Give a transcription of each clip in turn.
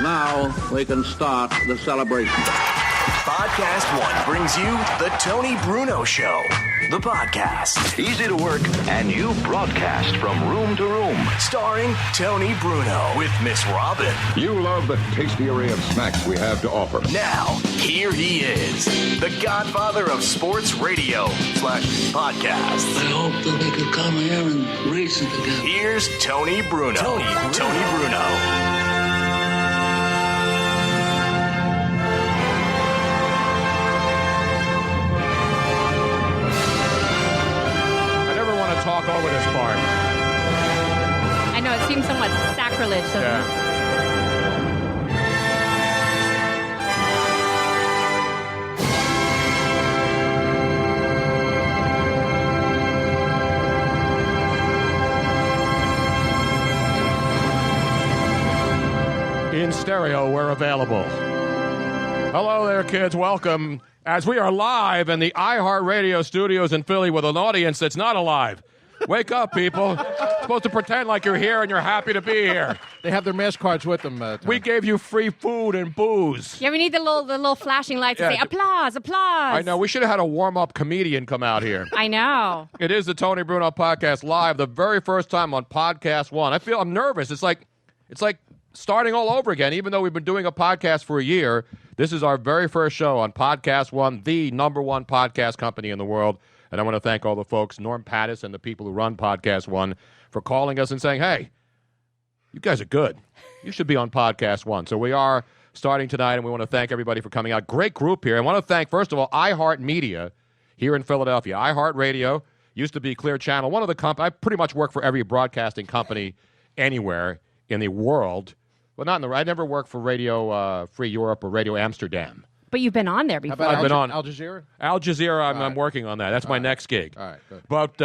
Now we can start the celebration. Podcast One brings you The Tony Bruno Show, the podcast. Easy to work, and you broadcast from room to room. Starring Tony Bruno with Miss Robin. You love the tasty array of snacks we have to offer. Now, here he is, the godfather of sports radio / podcast. I hope that they could come here and race it together. Here's Tony Bruno. Tony Bruno. Talk over this part. I know, it seems somewhat sacrilege. In stereo, we're available. Hello there, kids. Welcome. As we are live in the iHeartRadio studios in Philly with an audience that's not alive. Wake up, people. Supposed to pretend like you're here and you're happy to be here. They have their mask cards with them. We gave you free food and booze. Yeah, we need the little flashing lights to say, applause, applause. I know. We should have had a warm-up comedian come out here. I know. It is the Tony Bruno Podcast live, the very first time on Podcast One. I'm nervous. It's like starting all over again, even though we've been doing a podcast for a year. This is our very first show on Podcast One, the #1 podcast company in the world. And I want to thank all the folks, Norm Pattis and the people who run Podcast One, for calling us and saying, hey, you guys are good. You should be on Podcast One. So we are starting tonight, and we want to thank everybody for coming out. Great group here. I want to thank, first of all, iHeart Media here in Philadelphia. iHeart Radio used to be Clear Channel. One of the companies, I pretty much work for every broadcasting company anywhere in the world. Well, not in the, I never worked for Radio Free Europe or Radio Amsterdam. But you've been on there before. I've been on Al Jazeera? Al Jazeera, I'm working on that. That's my next gig. All right, good. But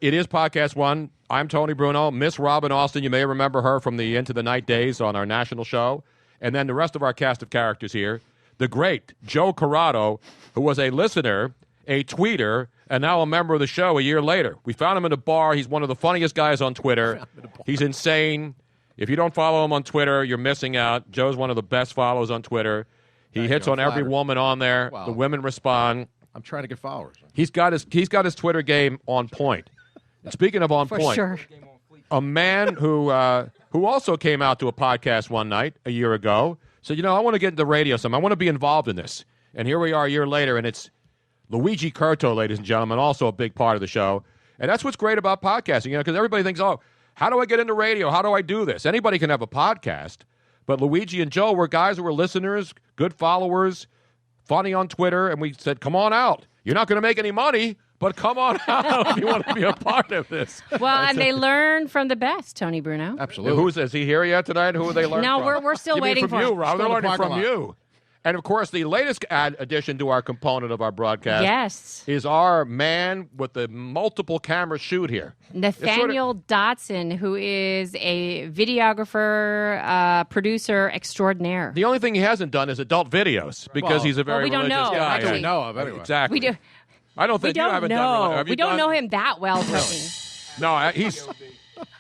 it is Podcast One. I'm Tony Bruno. Miss Robin Austin, you may remember her from the Into the Night days on our national show. And then the rest of our cast of characters here. The great Joe Corrado, who was a listener, a tweeter, and now a member of the show a year later. We found him in a bar. He's one of the funniest guys on Twitter. He's insane. If you don't follow him on Twitter, you're missing out. Joe's one of the best follows on Twitter. He hits on every woman on there. Wow. The women respond. I'm trying to get followers. He's got his Twitter game on point. And speaking of on point, sure. A man who also came out to a podcast one night a year ago said, I want to get into radio some. I want to be involved in this. And here we are a year later, and it's Luigi Curto, ladies and gentlemen, also a big part of the show. And that's what's great about podcasting, because everybody thinks, how do I get into radio? How do I do this? Anybody can have a podcast. But Luigi and Joe were guys who were listeners, good followers, funny on Twitter, and we said, come on out. You're not going to make any money, but come on out if you want to be a part of this. Well, and they learn from the best, Tony Bruno. Absolutely. Who's is he here yet tonight? Who are they learning from? No, we're still waiting from for you, Rob. They're learning from you. And, of course, the latest addition to our component of our broadcast is our man with the multiple camera shoot here. Nathaniel Dotson, who is a videographer, producer extraordinaire. The only thing he hasn't done is adult videos because he's a very religious guy. I don't know of anyway. Exactly. We do. I don't think you haven't done. We don't know him that well, Tony. No,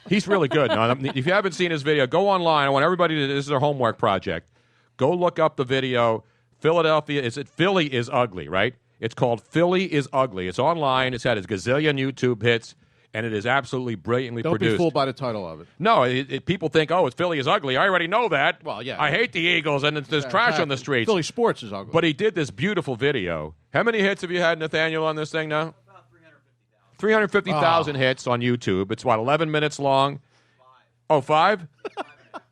he's really good. No, if you haven't seen his video, go online. I want everybody to. This is their homework project. Go look up the video. Philly is Ugly, right? It's called Philly is Ugly. It's online. It's had its gazillion YouTube hits, and it is absolutely brilliantly produced. Don't be fooled by the title of it. No, people think, it's Philly is Ugly. I already know that. Well, yeah. I hate the Eagles, and there's trash on the streets. Philly sports is ugly. But he did this beautiful video. How many hits have you had, Nathaniel, on this thing now? About 350,000. 350,000 hits on YouTube. It's, 11 minutes long? 5.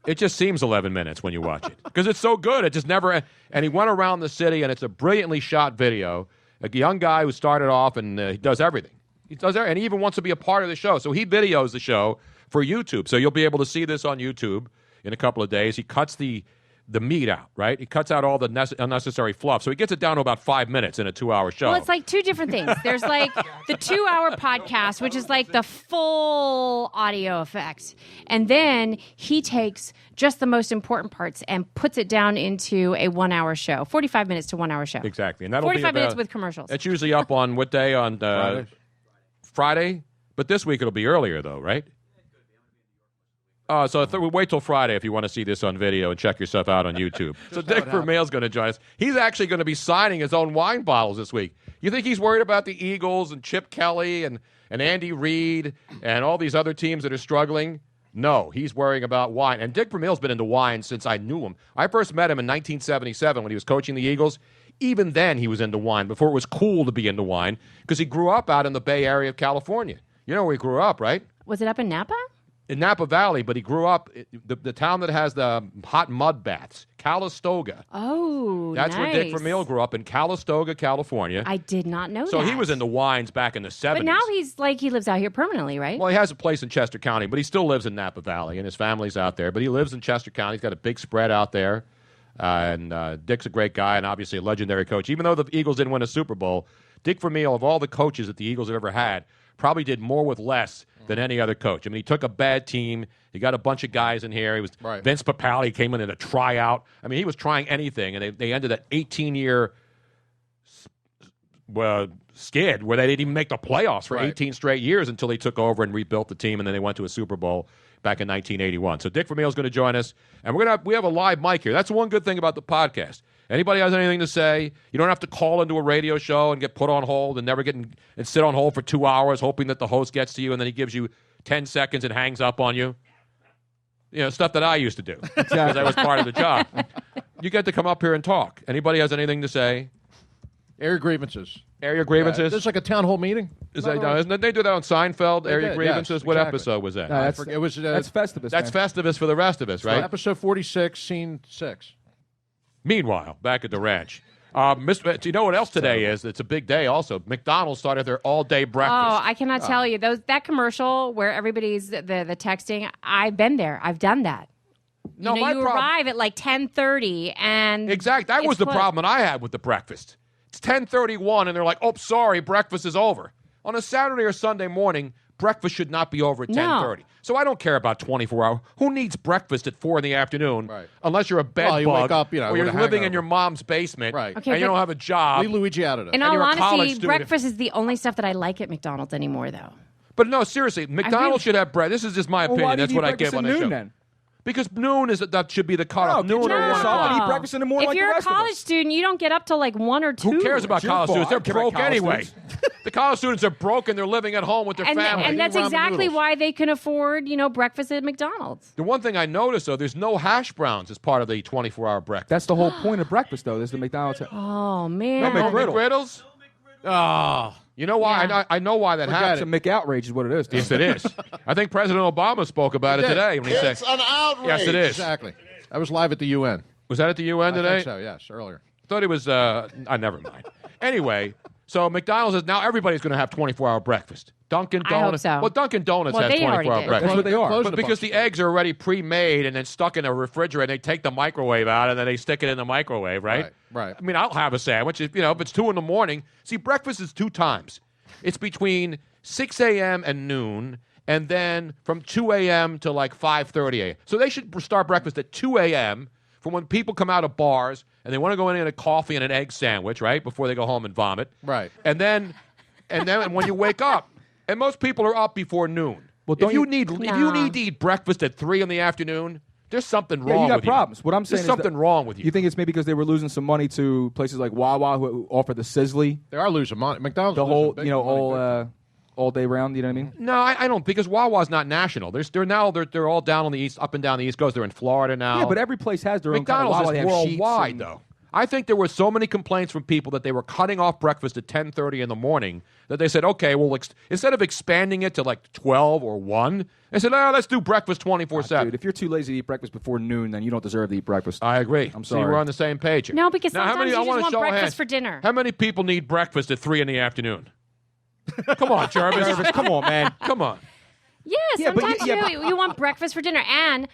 It just seems 11 minutes when you watch it because it's so good. It just never. And he went around the city, and it's a brilliantly shot video. A young guy who started off, and he does everything. And he even wants to be a part of the show. So he videos the show for YouTube. So you'll be able to see this on YouTube in a couple of days. He cuts the meat out, right? He cuts out all the unnecessary fluff. So he gets it down to about 5 minutes in a 2-hour show. Well, it's like two different things. There's like the 2-hour podcast, which is like the full audio effect. And then he takes just the most important parts and puts it down into a 1-hour show, 45 minutes to 1-hour show. Exactly. And that'll 45 minutes with commercials. It's usually up on what day? On Friday? But this week it'll be earlier, though, right? Wait till Friday if you want to see this on video and check yourself out on YouTube. So Dick Vermeil's going to join us. He's actually going to be signing his own wine bottles this week. You think he's worried about the Eagles and Chip Kelly and Andy Reid and all these other teams that are struggling? No, he's worrying about wine. And Dick Vermeil's been into wine since I knew him. I first met him in 1977 when he was coaching the Eagles. Even then, he was into wine, before it was cool to be into wine, because he grew up out in the Bay Area of California. You know where he grew up, right? Was it up in Napa? In Napa Valley, but he grew up, the town that has the hot mud baths, Calistoga. Oh, That's where Dick Vermeil grew up, in Calistoga, California. I did not know that. So he was into wines back in the 70s. But now he lives out here permanently, right? Well, he has a place in Chester County, but he still lives in Napa Valley, and his family's out there. But he lives in Chester County. He's got a big spread out there. And Dick's a great guy and obviously a legendary coach. Even though the Eagles didn't win a Super Bowl, Dick Vermeil, of all the coaches that the Eagles have ever had, probably did more with less than any other coach. I mean, he took a bad team. He got a bunch of guys in here. He was Vince Papale came in a tryout. I mean, he was trying anything, and they ended that 18-year skid where they didn't even make the playoffs for 18 straight years until he took over and rebuilt the team, and then they went to a Super Bowl back in 1981. So Dick Vermeil is going to join us, and we have a live mic here. That's one good thing about the podcast. Anybody has anything to say, you don't have to call into a radio show and get put on hold and and sit on hold for 2 hours hoping that the host gets to you and then he gives you 10 seconds and hangs up on you. You know, stuff that I used to do because I was part of the job. You get to come up here and talk. Anybody has anything to say? Air your grievances. Air your grievances? This is like a town hall meeting. Isn't they do that on Seinfeld? Air your grievances? Yes, What exactly. episode was that? No, That's Festivus. That's man. Festivus for the rest of us, right? Episode 46, scene 6. Meanwhile, back at the ranch. Do you know what else today is? It's a big day also. McDonald's started their all-day breakfast. Oh, I cannot tell you. That commercial where everybody's the texting, I've been there. I've done that. No, you arrive at like 10:30 and Exact. That was the full. problem that I had with the breakfast. It's 10:31 and they're like, "Oh, sorry, breakfast is over." On a Saturday or Sunday morning, breakfast should not be over at 10:30. So I don't care about 24 hours. Who needs breakfast at 4 in the afternoon unless you're a bed Well, you bug wake up, or you're with a living in hangover. your mom's basement Right. Okay, and you but- don't have a job. Leave Luigi out of it. In and all you're a college honesty, student. breakfast is the only stuff that I like at McDonald's anymore, though. But no, seriously, McDonald's should have bread. This is just my opinion. Why do you That's eat what I breakfast give on at the noon show. then? Because noon that should be the cutoff. No, Noon get or your 1 ass up and o'clock. eat breakfast in the morning If like you're the a rest of college us. student, you don't get up till like 1 or 2. Who cares about It's your college fault. students? They're I care about broke college anyway. The college students are broke and they're living at home with their family. And that's Ramen exactly noodles. why they can afford, breakfast at McDonald's. The one thing I noticed, though, there's no hash browns as part of the 24-hour breakfast. That's the whole point of breakfast, though. There's the McDonald's. Oh, man. No, No McGriddles? Oh, You know why? Yeah. I know why that happens. It's a McOutrage is what it is. Yes, it is. I think President Obama spoke about it did. today when he said, It's an outrage. "Yes, it is." exactly. I was live at the UN. Was that at the UN I today? think so, yes, earlier. I thought it was. Never mind. Anyway, so McDonald's is now everybody's going to have 24-hour breakfast. Dunkin' I hope Donuts. so. Well, Dunkin' Donuts Well, has they already 24-hour did. breakfast. That's what they are. Closing But a because bunch. the eggs are already pre-made and then stuck in a refrigerator, they take the microwave out and then they stick it in the microwave, right? Right. I mean, I'll have a sandwich. If it's 2 in the morning. See, breakfast is 2 times. It's between 6 a.m. and noon, and then from 2 a.m. to like 5:30 a.m. So they should start breakfast at 2 a.m. for when people come out of bars and they want to go in and get a coffee and an egg sandwich, right, before they go home and vomit. Right. And then when you wake up, and most people are up before noon. Well, if don't you you- need to eat breakfast at 3 in the afternoon, there's something wrong Yeah, you got with problems. What I'm saying There's is something that- wrong with you. You think it's maybe because they were losing some money to places like Wawa who offer the sizzly, They are losing money. McDonald's the losing whole, big money. all day round. You know what I mean? No, I don't, because Wawa's not national. They're all down on the east, up and down the East Coast. They're in Florida now. Yeah, but every place has their own McDonald's kind of Wawa. They is have sheets worldwide, and- though. I think there were so many complaints from people that they were cutting off breakfast at 10:30 in the morning that they said, okay, well, instead of expanding it to like 12 or 1, they said, let's do breakfast 24/7. Dude, if you're too lazy to eat breakfast before noon, then you don't deserve to eat breakfast. I agree. I'm See, sorry. we're on the same page here. No, because Now, sometimes I you wanna just want show of breakfast hands. for dinner. How many people need breakfast at 3 in the afternoon? Come on, Jarvis. Jarvis, come on, man. Come on. Yeah, Yeah, but sometimes you want breakfast for dinner. And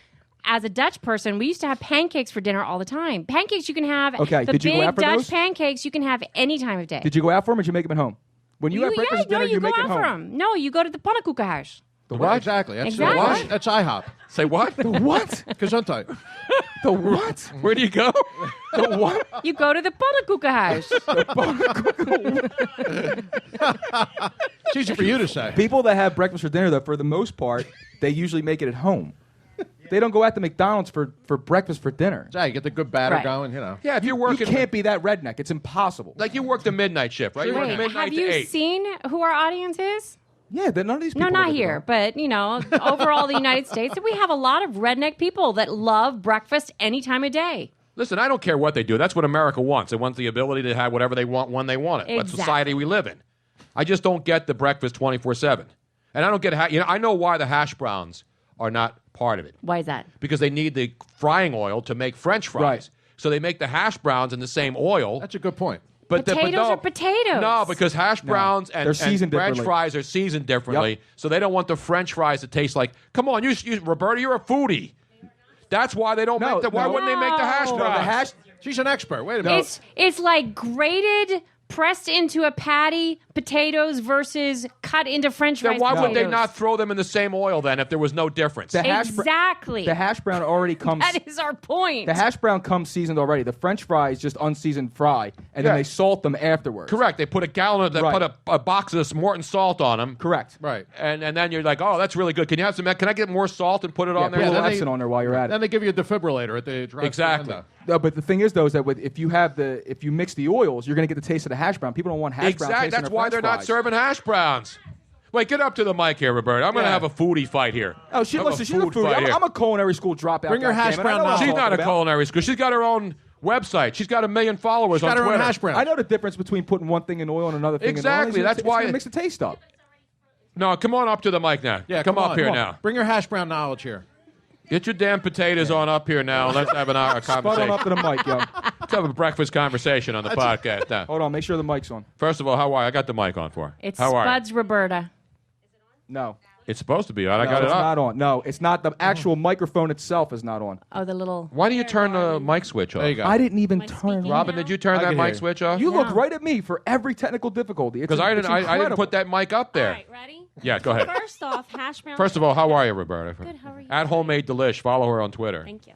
as a Dutch person, we used to have pancakes for dinner all the time. Pancakes you can have, Okay, the did you go big out for Dutch those? pancakes you can have any time of day. Did you go out for them or did you make them at home? When you have breakfast at dinner, you you go make it out at for home. them. No, you go to the pannenkoekenhuis. The what? Exactly. That's Exactly. what? That's IHOP. Say what? The what? Gesundheit. The what? Where do you go? The what? You go to the pannenkoekenhuis. It's easy for you to say. People that have breakfast for dinner, though, for the most part, they usually make it at home. They don't go out to McDonald's for breakfast for dinner. Yeah, you get the good batter Right. going, you know. Yeah, if you're You working, can't be that redneck. It's impossible. like you work the midnight shift, right? You work Wait, midnight have to you 8. seen who our audience is? Yeah, none of these No, people. not live here, there. but overall the United States, we have a lot of redneck people that love breakfast any time of day. Listen, I don't care what they do. That's what America wants. It wants the ability to have whatever they want when they want it. That's Exactly. society we live in. I just don't get the breakfast 24/7. And I don't get I know why the hash browns are not part of it. Why is that? Because they need the frying oil to make French fries. Right. So they make the hash browns in the same oil. That's a good point. But Potatoes no, are potatoes. No, because hash browns They're and seasoned French differently. fries are seasoned differently. Yep. So they don't want the French fries to taste like. Come on, you Roberta, you're a foodie. That's why they don't make the. Why wouldn't they make the hash No. browns? She's an expert. Wait a minute. It's like grated, pressed into a patty, potatoes versus cut into French fries. Then why would they potatoes. not throw them in the same oil then if there was no difference? The hash Exactly. The hash brown already comes. That is our point. The hash brown comes seasoned already. The French fry is just unseasoned fry, and Yeah. then they salt them afterwards. Correct. They put a gallon of. They Right. put a box of Morton salt on them. Correct. Right. And then you're like, oh, that's really good. Can you have some? Can I get more salt and put it on Put there? a little then they- Epson on there while you're at Then it. they give you a defibrillator at the drive-thru Exactly. window. No, but the thing is, though, is that if you mix the oils, you're going to get the taste of the hash brown. People don't want hash brown. Exactly. taste in That's their why French they're not fries. serving hash browns. Wait, get up to the mic here, Roberta. I'm going to Yeah. have a foodie fight here. Oh, she's a food foodie. fight here. I'm a culinary school dropout. Bring your hash goddammit. I brown know what I'm knowledge. She's talking not a about. culinary school. She's got her own website. She's got 1 million followers She's on got her Twitter. own hash brown. I know the difference between putting one thing in oil and another thing Exactly. in oil. That's why- it makes the taste up. No, come on up to the mic now. Yeah, come up on, here come on. now. Bring your hash brown knowledge here. Get your damn potatoes on up here now. Let's have a Spud on conversation. up to the mic, yo. Let's have a breakfast conversation on the podcast now. Hold on, make sure the mic's on. First of all, how are you? I got the mic on for her. It's how are you? Spud's Roberta. No. It's supposed to be on. I No, got it it's up. not on. No, it's not. The actual microphone itself is not on. Oh, the little. Why do you turn the mic switch off? There you go. I didn't even Am I turn speaking? it on. Robin, did you turn I that can hear mic you. switch off? You look No. right at me for every technical difficulty. Because I didn't put that mic up there. All right, ready? Yeah, go ahead. First off, hash brown. First of all, how are you, Roberta? Good, how are you? At Homemade Delish. Follow her on Twitter. Thank you.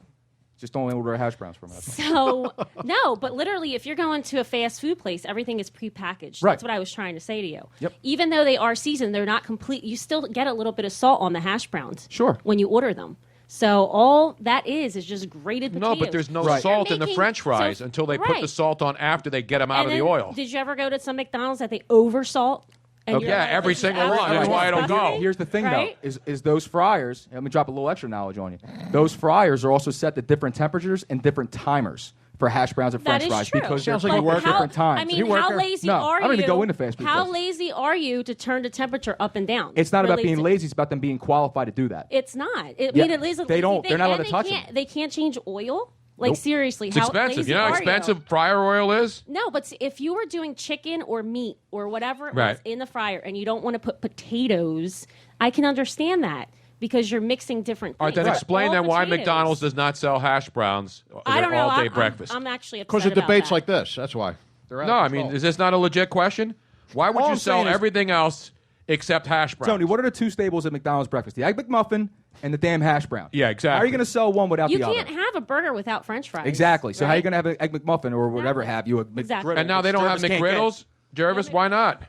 Just don't order hash browns from us. So, no, but literally, if you're going to a fast food place, everything is prepackaged. Right. That's what I was trying to say to you. Yep. Even though they are seasoned, they're not complete. You still get a little bit of salt on the hash browns. Sure. When you order them. So all that is just grated potatoes. No, but there's no Right. salt in the Making- French fries so- until they put right. the salt on after they get them out And of the then, oil. Did you ever go to some McDonald's that they over salt? And Okay. you're Yeah, like, every this is single one. absolutely That's why I don't go. disgusting. Here's the thing, Right? though, is those fryers. Let me drop a little extra knowledge on you. Those fryers are also set to different temperatures and different timers for hash browns and That French is fries true. because they're Sounds like you cooked work at at- different times. I mean, You work how there? lazy No, are I don't you? even go into fast food How places. lazy are you to turn the temperature up and down? It's not about Really being to- lazy. It's about them being qualified to do that. It's not. I Yeah, mean, it is a they lazy don't- thing, they're not allowed and to touch they them. can't, They can't change oil. Like Nope. seriously, It's how expensive. lazy You know how are expensive fryer oil is? No, but if you were doing chicken or meat or whatever it Right. was in the fryer, and you don't want to put potatoes, I can understand that because you're mixing different. All right, things. then explain All then why potatoes. McDonald's does not sell hash browns I don't know. all-day I'm, breakfast. I'm actually upset Because of about debates that. like this. That's why. They're out No, of I mean, control. is this not a legit question? Why would All you I'm sell saying is- everything else except hash browns? Tony, what are the two staples at McDonald's breakfast? The Egg McMuffin and the damn hash brown. Yeah, exactly. How are you going to sell one without You the can't other? have a burger without French fries. Exactly. So how are you right? going to have an Egg McMuffin or whatever have you? A Exactly. McGriddle, And now they which don't have Jervis can't get? McGriddles? Jervis, why not?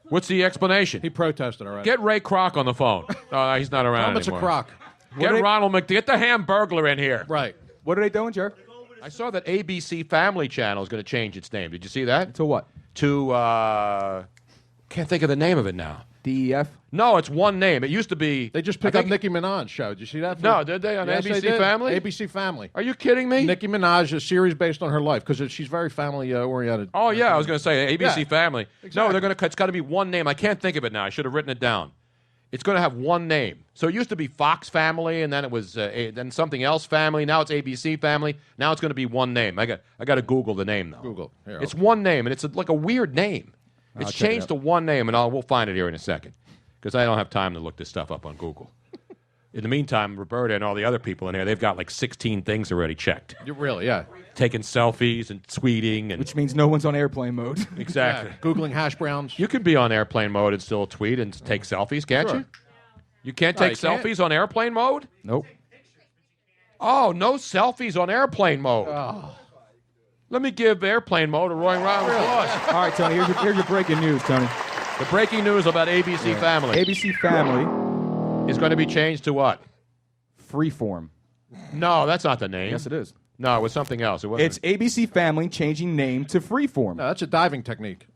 What's the explanation? He protested already. Get Ray Kroc on the phone. Oh, he's not around Tell him it's a anymore. crock. Get are they- Ronald Get the Hamburglar in here. Right. What are they doing, Jerv? I saw that ABC Family Channel is going to change its name. Did you see that? To what? To can't think of the name of it now. DEF? No, it's one name. It used to be. They just I picked up think- Nicki Minaj show. Did you see that? No, did they on Yes, ABC they did. Family? ABC Family. Are you kidding me? Nicki Minaj, a series based on her life because she's very family oriented. Oh yeah, I was going to say ABC Yeah, Family. No, exactly. they're going to. It's got to be one name. I can't think of it now. I should have written it down. It's going to have one name. So it used to be Fox Family, and then it was then something else Family. Now it's ABC Family. Now it's going to be one name. I got to Google the name though. Google. Here, It's one name, and it's like a weird name. It's check it changed out. to one name, and we'll find it here in a second because I don't have time to look this stuff up on Google. In the meantime, Roberta and all the other people in here, they've got like 16 things already checked. You really, yeah. Taking selfies and tweeting and Which means no one's on airplane mode. exactly. Yeah, Googling hash browns. You can be on airplane mode and still tweet and take selfies, can't Sure. you? You can't No, take you can't. selfies on airplane mode? Nope. Oh, no selfies on airplane mode. Oh. Let me give airplane mode a roaring round of applause. All right, Tony, here's your breaking news, Tony. The breaking news about ABC Family ABC Family, is going to be changed to what? Freeform. No, that's not the name. Yes, it is. No, it was something else. It wasn't. It's ABC Family changing name to Freeform. No, that's a diving technique,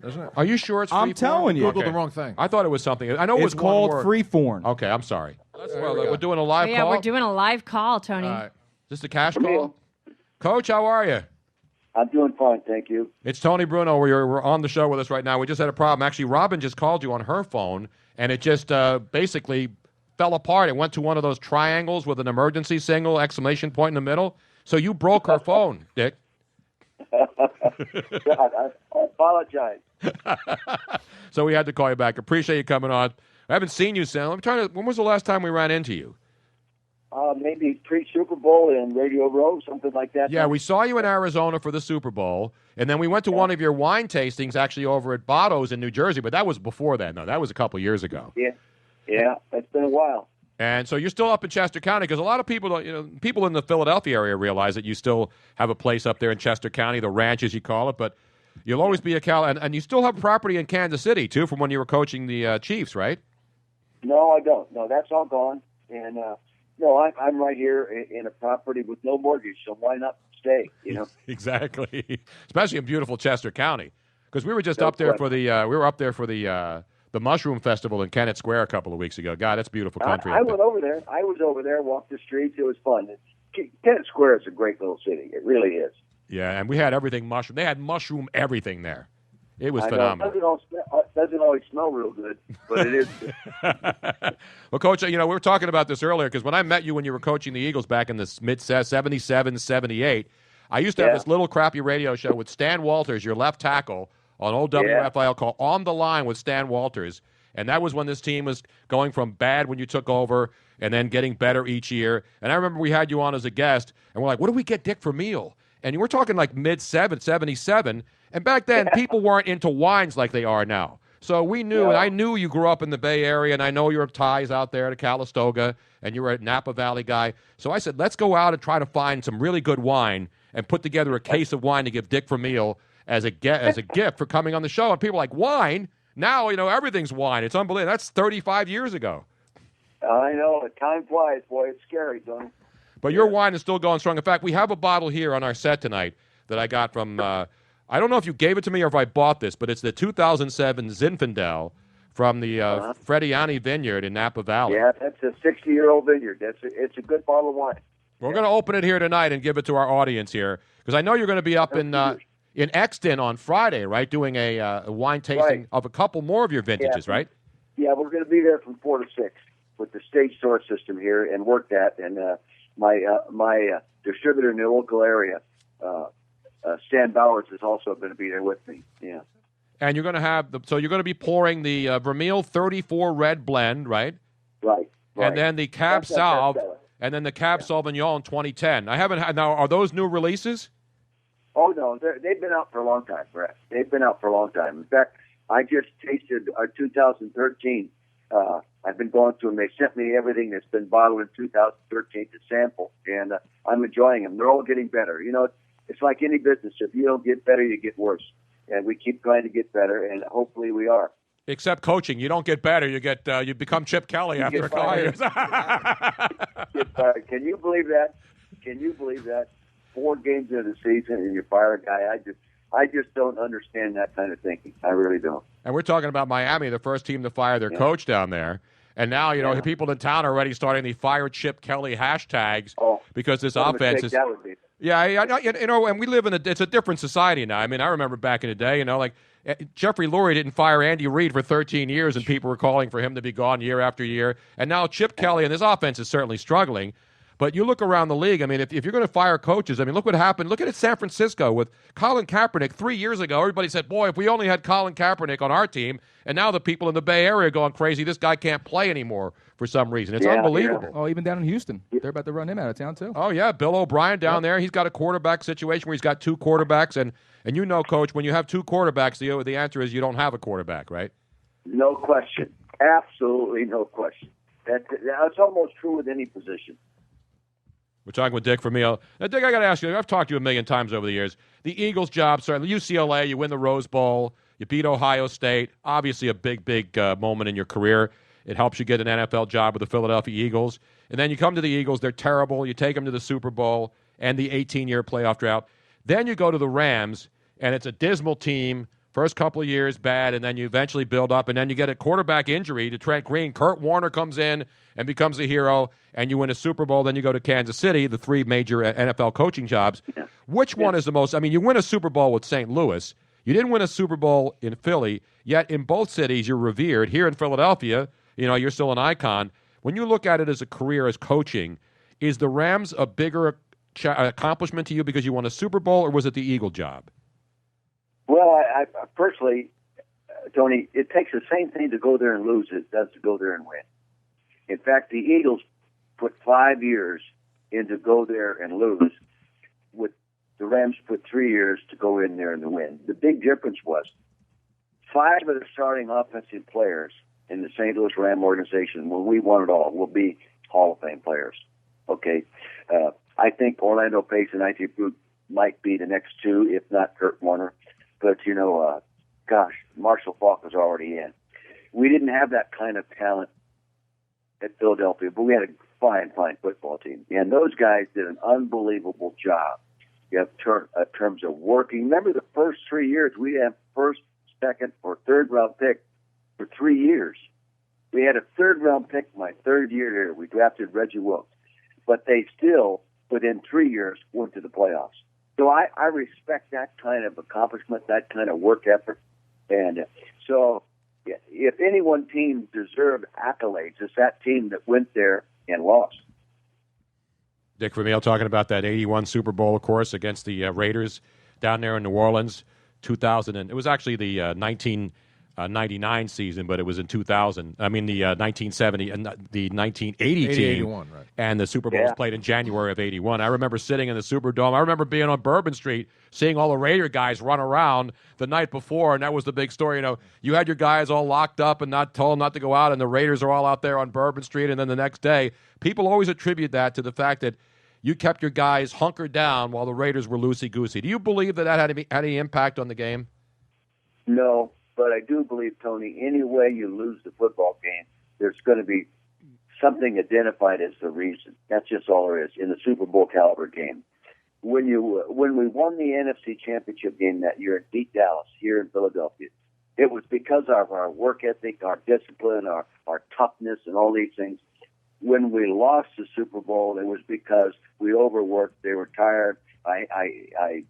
isn't it? Are you sure it's Freeform? I'm telling you. Googled the wrong thing. I thought it was something. I know it was It's called one word. Freeform. Okay, I'm sorry. Well, we're doing a live Yeah, call. we're doing a live call, Tony. All right. Is this the cash call? Coach, how are you? I'm doing fine, thank you. It's Tony Bruno. We're on the show with us right now. We just had a problem. Actually, Robin just called you on her phone, and it just basically fell apart. It went to one of those triangles with an emergency signal, exclamation point in the middle. So you broke her phone, Dick. God, I apologize. So we had to call you back. Appreciate you coming on. I haven't seen you since. When was the last time we ran into you? Maybe pre-Super Bowl in Radio Row, something like that. Yeah, we saw you in Arizona for the Super Bowl, and then we went to one of your wine tastings actually over at Botto's in New Jersey, but that was before then. No, that was a couple years ago. Yeah, it's been a while. And so you're still up in Chester County because a lot of people, people in the Philadelphia area realize that you still have a place up there in Chester County, the ranch as you call it, but you'll always be a Cal, and you still have property in Kansas City too from when you were coaching the Chiefs, right? No, I don't. No, that's all gone. And no, I'm right here in a property with no mortgage, so why not stay? Exactly, especially in beautiful Chester County, because we were just up there for the Mushroom Festival in Kennett Square a couple of weeks ago. God, that's beautiful country. I went over there. I was over there, walked the streets. It was fun. Kennett Square is a great little city. It really is. Yeah, and we had everything mushroom. They had mushroom everything there. It was I phenomenal. It doesn't always smell real good, but it is good. Well, Coach, we were talking about this earlier because when I met you when you were coaching the Eagles back in the mid-77, 78, I used to have this little crappy radio show with Stan Walters, your left tackle, on old WFIL called On the Line with Stan Walters. And that was when this team was going from bad when you took over and then getting better each year. And I remember we had you on as a guest, and we're like, what do we get Dick Vermeil? And you were talking like mid-77, and back then people weren't into wines like they are now. So we knew, and I knew you grew up in the Bay Area, and I know your ties out there to Calistoga, and you were a Napa Valley guy. So I said, let's go out and try to find some really good wine and put together a case of wine to give Dick Vermeil as a gift for coming on the show. And people are like, wine? Now, everything's wine. It's unbelievable. That's 35 years ago. I know. Time flies, boy. It's scary, Tony. But your wine is still going strong. In fact, we have a bottle here on our set tonight that I got from, I don't know if you gave it to me or if I bought this, but it's the 2007 Zinfandel from the Frediani Vineyard in Napa Valley. Yeah, that's a 60-year-old vineyard. It's a good bottle of wine. We're going to open it here tonight and give it to our audience here because I know you're going to be up in Exton on Friday, right, doing a wine tasting of a couple more of your vintages, right? Yeah, we're going to be there from 4 to 6 with the stage store system here and work that. And my distributor in the local area, Stan Bowers, is also going to be there with me. Yeah. And you're going to have you're going to be pouring the Vermeil 34 red blend, right? Right. And then the Cab Sauv, and then the Cab Sauvignon 2010. I haven't had. Now, are those new releases? Oh no, they've been out for a long time, Brett. They've been out for a long time. In fact, I just tasted our 2013. I've been going through them. They sent me everything that's been bottled in 2013 to sample, and I'm enjoying them. They're all getting better. It's like any business. If you don't get better, you get worse. And we keep trying to get better, and hopefully we are. Except coaching, you don't get better. You get you become Chip Kelly after a couple years. Can you believe that? 4 games into the season and you fire a guy. I just don't understand that kind of thinking. I really don't. And we're talking about Miami, the first team to fire their coach down there. And now, people in town are already starting the Fire Chip Kelly hashtags because this offense is. Yeah, and we live in it's a different society now. I mean, I remember back in the day, Jeffrey Lurie didn't fire Andy Reid for 13 years, and people were calling for him to be gone year after year. And now Chip Kelly and this offense is certainly struggling. But you look around the league, I mean, if you're going to fire coaches, I mean, look what happened. Look at San Francisco with Colin Kaepernick 3 years ago. Everybody said, boy, if we only had Colin Kaepernick on our team. And now the people in the Bay Area are going crazy. This guy can't play anymore for some reason. It's unbelievable. Oh, even down in Houston. They're about to run him out of town, too. Oh, yeah. Bill O'Brien down there. He's got a quarterback situation where he's got 2 quarterbacks. And Coach, when you have 2 quarterbacks, the answer is you don't have a quarterback, right? No question. Absolutely no question. That's almost true with any position. We're talking with Dick Vermeil. Now, Dick, I got to ask you, I've talked to you a million times over the years. The Eagles' job, UCLA, you win the Rose Bowl, you beat Ohio State, obviously a big moment in your career. It helps you get an NFL job with the Philadelphia Eagles. And then you come to the Eagles. They're terrible. You take them to the Super Bowl and the 18-year playoff drought. Then you go to the Rams, and it's a dismal team. First couple of years, bad, and then you eventually build up, and then you get a quarterback injury to Trent Green. Kurt Warner comes in and becomes a hero, and you win a Super Bowl. Then you go to Kansas City, the 3 major NFL coaching jobs. Yeah. Which one is the most? I mean, you win a Super Bowl with St. Louis. You didn't win a Super Bowl in Philly, yet in both cities you're revered. Here in Philadelphia, you're still an icon. When you look at it as a career as coaching, is the Rams a bigger accomplishment to you because you won a Super Bowl, or was it the Eagle job? Well, I personally, Tony, it takes the same thing to go there and lose as it does to go there and win. In fact, the Eagles put 5 years in to go there and lose, with the Rams put 3 years to go in there and win. The big difference was 5 of the starting offensive players in the St. Louis Ram organization, when we won it all, will be Hall of Fame players. Okay, I think Orlando Pace and I.T. Brute might be the next 2, if not Kurt Warner. But, gosh, Marshall Faulk was already in. We didn't have that kind of talent at Philadelphia, but we had a fine football team. And those guys did an unbelievable job in terms of working. Remember the first 3 years, we had first, second, or third round pick for 3 years. We had a third round pick my third year here. We drafted Reggie Wilkes. But they still, within 3 years, went to the playoffs. So I respect that kind of accomplishment, that kind of work effort. And so if any one team deserved accolades, it's that team that went there and lost. Dick Vermeil talking about that 81 Super Bowl, of course, against the Raiders down there in New Orleans, 2000. And it was actually the 1999 season, but it was in 2000. I mean, the 1970 and the 1980 team. 81, right. And the Super Bowl was played in January of 81. I remember sitting in the Superdome. I remember being on Bourbon Street, seeing all the Raider guys run around the night before, and that was the big story. You had your guys all locked up and not told not to go out, and the Raiders are all out there on Bourbon Street, and then the next day, people always attribute that to the fact that you kept your guys hunkered down while the Raiders were loosey-goosey. Do you believe that had any impact on the game? No, but I do believe, Tony, any way you lose the football game, there's going to be something identified as the reason. That's just all there is in the Super Bowl caliber game. When we won the NFC Championship game that year and beat Dallas here in Philadelphia, it was because of our work ethic, our discipline, our toughness, and all these things. When we lost the Super Bowl, it was because we overworked. They were tired. I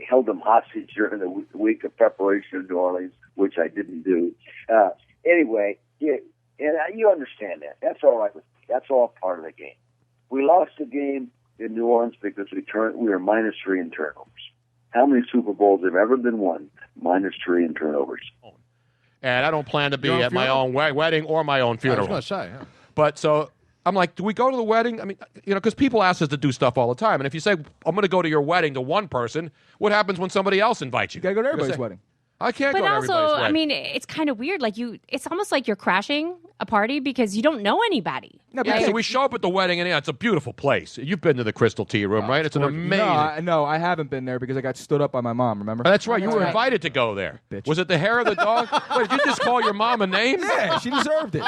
held them hostage during the week of preparation in New Orleans, which I didn't do. Anyway, you understand that. That's all right. That's all part of the game. We lost the game in New Orleans because we were -3 in turnovers. How many Super Bowls have ever been won -3 in turnovers? And I don't plan to be at my own wedding or my own funeral. I was going to say, yeah. But so I'm like, do we go to the wedding? I mean, because people ask us to do stuff all the time. And if you say, I'm going to go to your wedding to one person, what happens when somebody else invites you? You got to go to everybody's wedding. I can't but go to also, everybody's wedding. I mean, it's kind of weird. It's almost like you're crashing a party because you don't know anybody. No, so we show up at the wedding, and it's a beautiful place. You've been to the Crystal Tea Room, right? It's an amazing. No, I haven't been there because I got stood up by my mom. Remember? That's right. You were invited to go there. Bitch. Was it the hair of the dog? Wait, did you just call your mom a name? Yeah, she deserved it.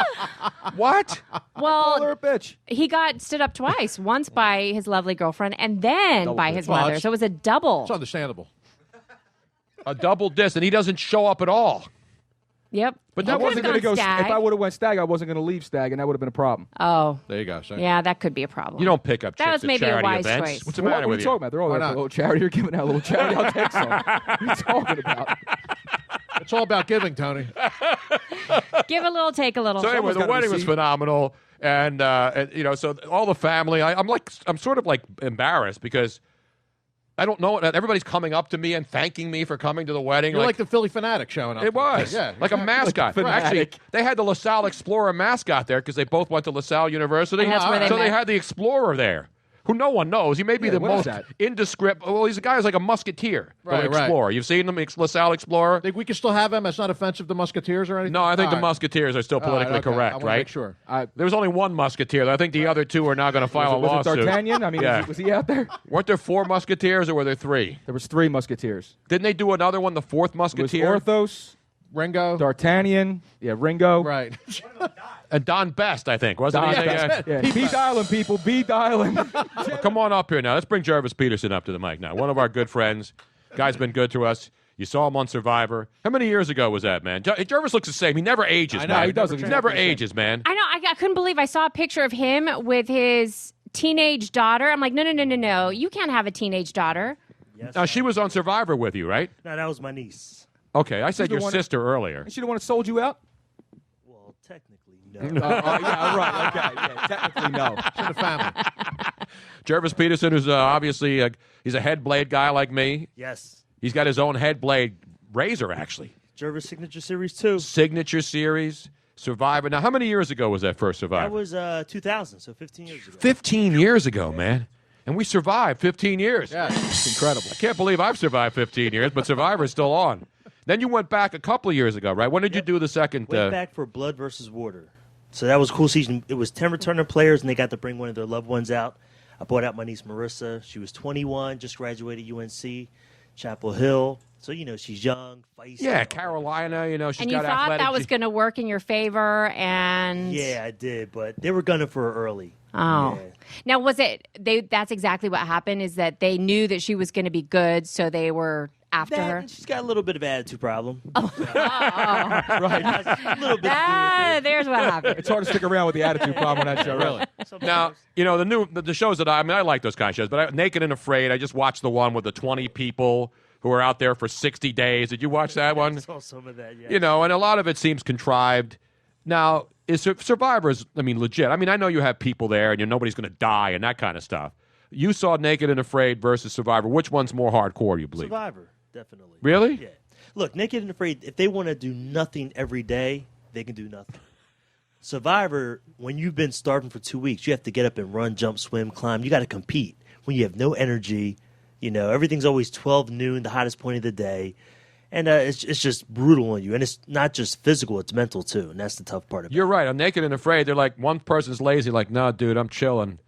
What? Call her a bitch. He got stood up twice. Once by his lovely girlfriend, and then by his mother. So it was a double. It's understandable. A double diss, and he doesn't show up at all. Yep. But I that wasn't going to go. Stag. If I would have went Stag, I wasn't going to leave Stag, and that would have been a problem. Oh. There you go. So. Yeah, that could be a problem. You don't pick up chicks That was maybe at charity a wise events. choice. What's the matter What are with you talking about? They're all there for a little charity. You're giving out a little charity. I'll take some. What are you talking about? It's all about giving, Tony. Give a little, take a little. So anyway, the wedding was phenomenal, and so all the family. I'm sort of like embarrassed because I don't know. Everybody's coming up to me and thanking me for coming to the wedding. You're like the Philly fanatic showing up. It was. Yeah, like a mascot. Like Actually, they had the LaSalle Explorer mascot there because they both went to LaSalle University. And that's where they so met. they had the Explorer there, who no one knows. He may be the what is most that? indescript. Well, he's a guy who's like a musketeer. Right, An Explorer. You've seen him, LaSalle Explorer? Think we can still have him? It's not offensive to Musketeers or anything? No, I think All the right. Musketeers are still politically okay. I correct, wanna right? make sure. There was only one Musketeer. I think the other two are now going to file a Was it lawsuit. D'Artagnan? I mean, Yeah. was he out there? Weren't there 4 Musketeers or were there 3? There was 3 Musketeers. Didn't they do another one, the 4th It was Musketeer? Orthos, Ringo. D'Artagnan, Ringo. Right. And Don Best, I think, wasn't Don he? Best. Yeah. Be dialing, people. Be dialing. Well, come on up here now. Let's bring Jervis Peterson up to the mic now. One of our good friends. Guy's been good to us. You saw him on Survivor. How many years ago was that, man? Jervis looks the same. He never ages, I know, man. he doesn't. He never ages, man. I know. I couldn't believe I saw a picture of him with his teenage daughter. I'm like, no. You can't have a teenage daughter. Yes, Now, she was on Survivor with you, right? No, that was my niece. Okay, I said your sister earlier. Is she the one that sold you out? Well, technically, no. Yeah, right. Okay. Yeah, technically, no. To the family. Jervis Peterson, who's obviously he's a head blade guy like me. Yes. He's got his own head blade razor, actually. Jervis Signature Series 2. Signature Series, Survivor. Now, how many years ago was that first Survivor? That was 2000, so 15 years ago. 15 years ago, man. And we survived 15 years. Yeah, It's incredible. I can't believe I've survived 15 years, but Survivor's still on. Then you went back a couple of years ago, right? When did you do the second? Went back for Blood versus Water. So that was a cool season. It was 10 returning players, and they got to bring one of their loved ones out. I brought out my niece Marissa. She was 21, just graduated UNC, Chapel Hill. So, she's young, feisty. Yeah, Carolina, she's And you got thought athletic. that was going to work in your favor, and Yeah, I did, but they were gunning for her early. Oh. Yeah. Now, was it that's exactly what happened, is that they knew that she was going to be good, so they were after That, her? and she's got a little bit of attitude problem. Right. A little bit. There's what happened. It's hard to stick around with the attitude problem on that show, really. Now, the shows that I like those kind of shows, but Naked and Afraid, I just watched the one with the 20 people who were out there for 60 days. Did you watch that one? I saw some of that, yeah. And a lot of it seems contrived. Now, is Survivor's, legit. I know you have people there and nobody's going to die and that kind of stuff. You saw Naked and Afraid versus Survivor. Which one's more hardcore, you believe? Survivor, definitely. Really? Yeah. Look, Naked and Afraid, if they want to do nothing every day, they can do nothing. Survivor, when you've been starving for 2 weeks, you have to get up and run, jump, swim, climb. You got to compete. When you have no energy, everything's always 12 noon, the hottest point of the day. And it's just brutal on you. And it's not just physical, it's mental too. And that's the tough part of it. You're right. On Naked and Afraid, they're like, one person's lazy, like, no, dude, I'm chilling.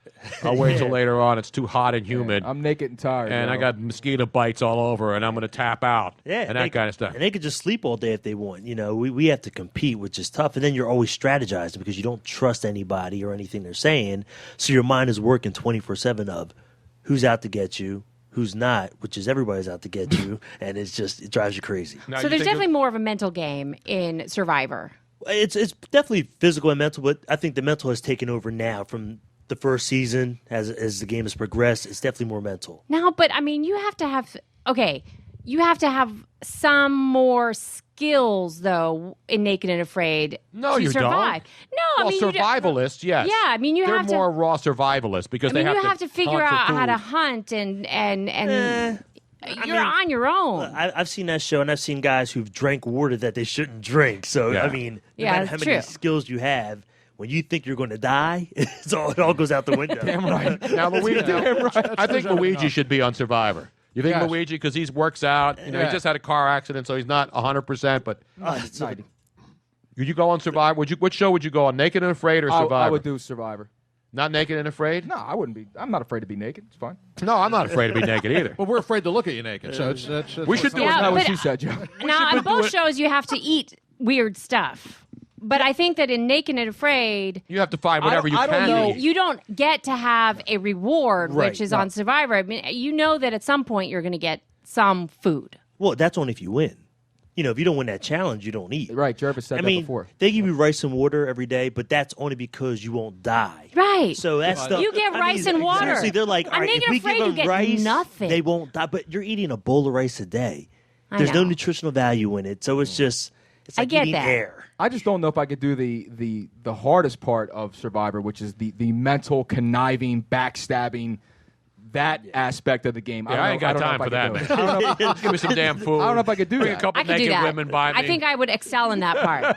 I'll wait till later on. It's too hot and humid. I'm naked and tired. And I got mosquito bites all over, and I'm going to tap out. Yeah, and that kind of stuff. And they could just sleep all day if they want. We have to compete, which is tough. And then you're always strategizing because you don't trust anybody or anything they're saying. So your mind is working 24/7 of who's out to get you, who's not, which is everybody's out to get you. And it drives you crazy. So there's definitely more of a mental game in Survivor. It's definitely physical and mental, but I think the mental has taken over now from the first season as the game has progressed. It's definitely more mental. Now, but you have to have some more skills though in Naked and Afraid No, to you survive. don't. No, survivalists, yes. Yeah, you They're have to. more raw survivalists because they you have to figure hunt for out how to food. hunt and you're on your own. I've seen that show, and I've seen guys who've drank water that they shouldn't drink. So, Yeah. no Yeah, matter how it's many true. skills you have, when you think you're going to die, it all goes out the window. Damn right. Now, Luigi, Damn right. I think Luigi should be on Survivor. You think Yes. Luigi, because he works out, he just had a car accident, so he's not 100%, but It's 90. would you go on Survivor? Which show would you go on, Naked and Afraid or Survivor? I would do Survivor. Not Naked and Afraid? No, I wouldn't be. I'm not afraid to be naked. It's fine. No, I'm not afraid to be naked either. Well, we're afraid to look at you naked, so that's We should do Yeah, That's not what but- she said, Joe. Now, on both shows, you have to eat weird stuff. But I think that in Naked and Afraid, You have to find whatever you I don't can know. eat. you don't get to have a reward, Right, which is no. on Survivor. You know that at some point you're going to get some food. Well, that's only if you win. If you don't win that challenge, you don't eat. Right, Jervis said that before. They give you rice and water every day, but that's only because you won't die. Right. So that's the You get rice and water. Seriously, they're like, On all right, if Naked we Afraid, give you them get rice, nothing. they won't die. But you're eating a bowl of rice a day. I There's no know. nutritional value in it, so it's just it's I like get eating that. air. I just don't know if I could do the hardest part of Survivor, which is the mental conniving, backstabbing, that aspect of the game. Yeah, I ain't got don't know time if I for could that, do it. man. I don't know if- Give me some damn food. I don't know if I could do Bring that. a couple I could do naked that. women by me. I think I would excel in that part.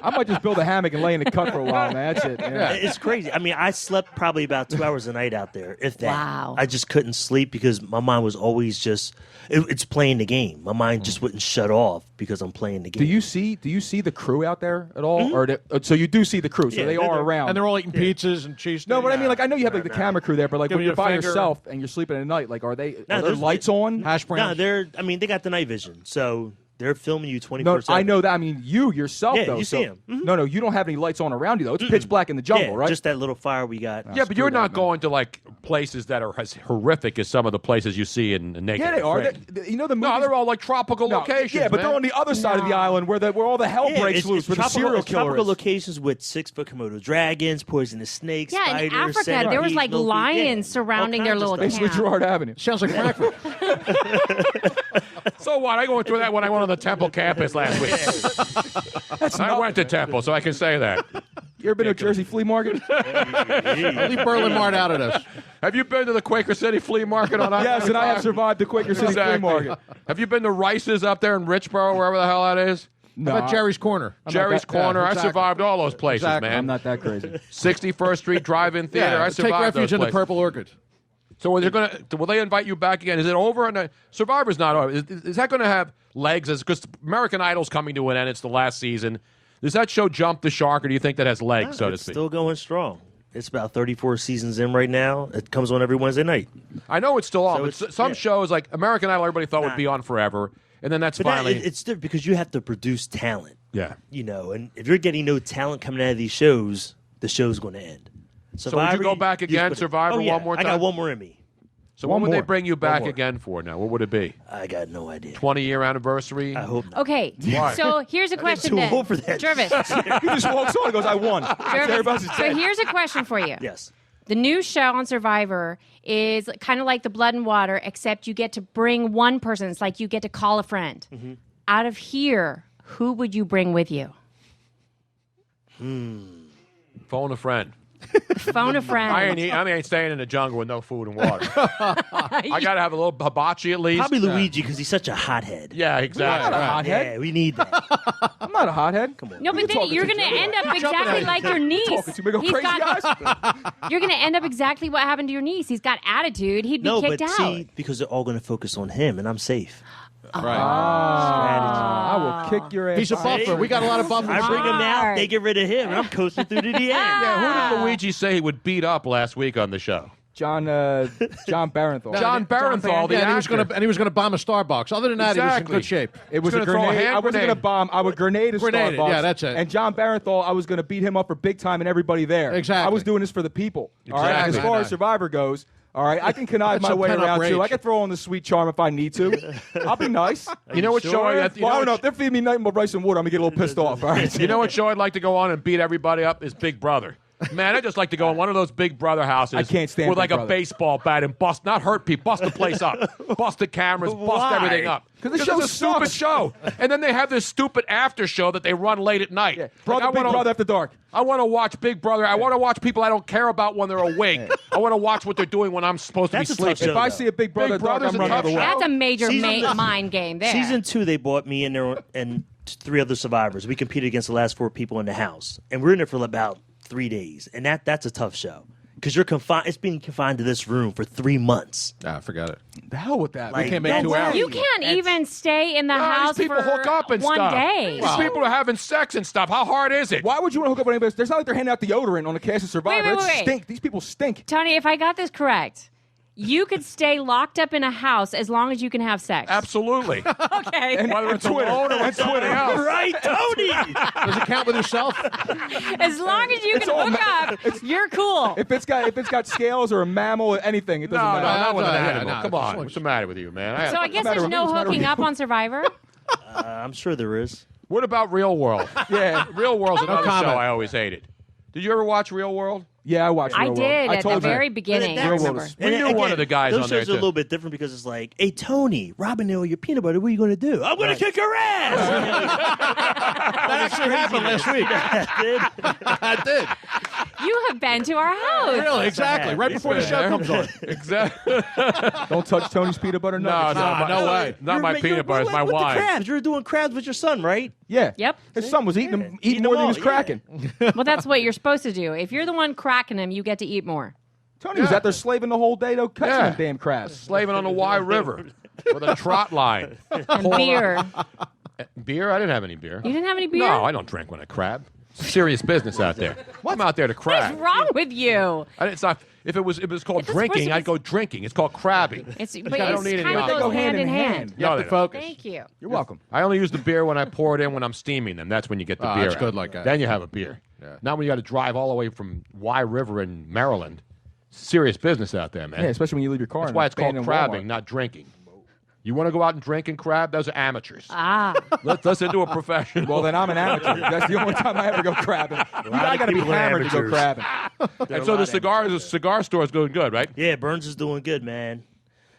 I might just build a hammock and lay in the cut for a while, man. That's it. Yeah. It's crazy. I slept probably about 2 hours a night out there, if that. Wow. I just couldn't sleep because my mind was always just it's playing the game. My mind just wouldn't shut off because I'm playing the game. Do you see the crew out there at all, so you do see the crew? So Yeah, they they're are there. around, and they're all eating pizzas and cheese. No, but I mean, like, I know you have like the camera crew there, but like Give when you you're a by finger. yourself and you're sleeping at night, like, are there there's- lights on? Hash browns. No, they got the night vision. So They're filming you 24/7. No, I know that. I mean, you yourself, Yeah, though. you see 'em. No, you don't have any lights on around you, though. It's pitch black in the jungle, Yeah, right? just that little fire we got. Yeah, but you're not going to like places that are as horrific as some of the places you see in Naked. Yeah, they are. Afraid. You know the movies? No, they're all like tropical locations. Yeah, but man. they're on the other side of the island where all the hell breaks loose, where the serial killer tropical is. locations with 6-foot Komodo dragons, poisonous snakes, Yeah, spiders, in Africa, centipedes, there was like locusts. lions surrounding their little Basically, camp. Gerard Avenue. Sounds like Frankfurt. So what? I went through that when I went on the Temple campus last week. I went to Temple, so I can say that. You ever been to a Jersey flea market? Leave Berlin Mart out of this. Have you been to the Quaker City flea market on Yes, and I have survived the Quaker City flea market. Have you been to Rice's up there in Richboro, wherever the hell that is? No, How about Jerry's Corner? Jerry's Corner. Yeah, I exactly. survived all those places, Exactly. man. I'm not that crazy. 61st Street Drive-In Theater. I Take survived refuge those in the places. Purple Orchid. So will they invite you back again? Is it over? And Survivor's not over. Is that going to have legs? Because American Idol's coming to an end. It's the last season. Does that show jump the shark, or do you think that has legs, so to It's speak? still going strong. It's about 34 seasons in right now. It comes on every Wednesday night. I know it's still on, So but it's- some yeah. shows like American Idol, everybody thought would be on forever, and then that's But finally. it's different because you have to produce talent. Yeah. You know, and if you're getting no talent coming out of these shows, the show's going to end. So would you go back again, Survivor, one more I got time? one more in me. So One when would they more. bring you One back more. again for now? What would it be? I got no idea. 20-year anniversary? I hope not. Okay, Why? so here's a question too then. old for that. Jervis, He just walks on and goes, I won. Everybody's Jervis. dead. So here's a question for you. Yes. The new show on Survivor is kind of like the Blood and Water, except you get to bring one person. It's like you get to call a friend. Mm-hmm. Out of here, who would you bring with you? Phone a friend. Phone a friend. I ain't staying in the jungle with no food and water. I got to have a little hibachi at least. Probably Luigi because he's such a hothead. Yeah, exactly. I'm not a hothead. Yeah, we need that. I'm not a hothead. Come on. No, but then you're going to end up exactly like your niece. Talking to me, go crazy You're going to end up exactly what happened to your niece. He's got attitude. He'd be No, kicked but out. see, because they're all going to focus on him, and I'm safe. Right. I will kick your ass. He's a buffer. We got a lot of buffers. I bring him out, Smart. they get rid of him, and I'm coasting through to the end. Yeah, who did Luigi say he would beat up last week on the show? John Barenthal. John Barenthal, the Yeah, actor. and he was going to bomb a Starbucks. Other than that, he was in Exactly. good shape. It was He's a gonna throw a grenade. hand I wasn't grenade. going to bomb. I would grenade a Grenade it. Starbucks. Yeah, that's it. And John Barenthal, I was going to beat him up for big time and everybody there. Exactly. I was doing this for the people. All right. And as Exactly. far as Survivor goes, all right, I can connive That's my some way pent-up around too. rage. I can throw on the sweet charm if I need to. I'll be nice. You know what show? Well, I don't know. If they're feeding me nothing but rice and water, I'm going to get a little pissed off. All right. You know what show I'd like to go on and beat everybody up is Big Brother. Man, I just like to go in one of those Big Brother houses. I can't stand with Big like a Brother. baseball bat and not hurt people, bust the place up, bust the cameras, bust Why? everything up. 'Cause the it's show a stupid sucks. show, and then they have this stupid after show that they run late at night. Big Brother After Dark. I want to watch Big Brother. I want to watch people I don't care about when they're awake. I want to watch what they're doing when I'm supposed That's to a be tough sleeping. show. If I see a Big Brother Big Dark, Brother's I'm a running tough the way. That's a major Season- mind game there. Season 2, they brought me in there and 3 other survivors. We competed against the last 4 people in the house, and we were in there for about 3 days, and that's a tough show because you're confined. It's being confined to this room for 3 months. Ah, forget it. The hell with that. Like, We can't make no 2 way. hours. You can't even stay in the house These people for hook up and one stuff. day. These people are having sex and stuff. How hard is it? Why would you want to hook up with anybody else? There's not like they're handing out deodorant on the cast of Survivor. Wait, It wait. stink. These people stink. Tony, if I got this correct, you could stay locked up in a house as long as you can have sex. Absolutely. Okay. Whether it's Twitter. alone or with somebody else. Right, Tony? Does it count with yourself? As long as you can all hook up, you're cool. If it's got scales or a mammal or anything, it No, doesn't no, matter. not with an Yeah, animal. no, Come just on. like- What's the matter with you, man? So I guess matter there's with no me, it's matter hooking with up you. on Survivor. I'm sure there is. What about Real World? Yeah. Real World's another show comment. I always hated. Did you ever watch Real World? Yeah, I watched I Real World. did I at the told you. very beginning. I Real World remember. is- We knew one of the guys those on there, shows are a too. little bit different because it's like, hey, Tony, Robin Hill, your peanut butter, what are you going to do? I'm going to kick her ass! That actually happened last week. I did. You have been to our house. Really, exactly. Right before the show comes on. Exactly. Don't touch Tony's peanut butter No, nuggets. no way. Not my peanut butter. It's my with wine. the crabs. You were doing crabs with your son, right? Yeah. Yep. His son was eating Eating more them than he was all, cracking. Well, that's what you're supposed to do. If you're the one cracking them, you get to eat more. Tony was out there slaving the whole day, though, catching Yeah. them damn crabs. Slaving on the Wye River with a trot line. And beer. Beer? I didn't have any beer. You didn't have any beer? No, I don't drink when I crab. Serious business out there. I'm out there to crab. What's wrong with you? It's not. If it was called drinking, I'd go drinking. It's called crabbing. But I it's don't need any kind of alcohol. goes hand in hand. You have to focus. Thank you. You're welcome. I only use the beer when I pour it in when I'm steaming them. That's when you get the beer. That's out. good like that. Then you have a beer. Yeah. Not when you got to drive all the way from Y River in Maryland. Serious business out there, man. Yeah, especially when you leave your car. That's in why a it's called abandoned crabbing, Walmart. not drinking. You want to go out and drink and crab? Those are amateurs. Ah. Let's into a professional. Well, then I'm an amateur. That's the only time I ever go crabbing. I got to be people are hammered to go amateurs. crabbing. And so the cigar store is doing good, right? Yeah, Burns is doing good, man.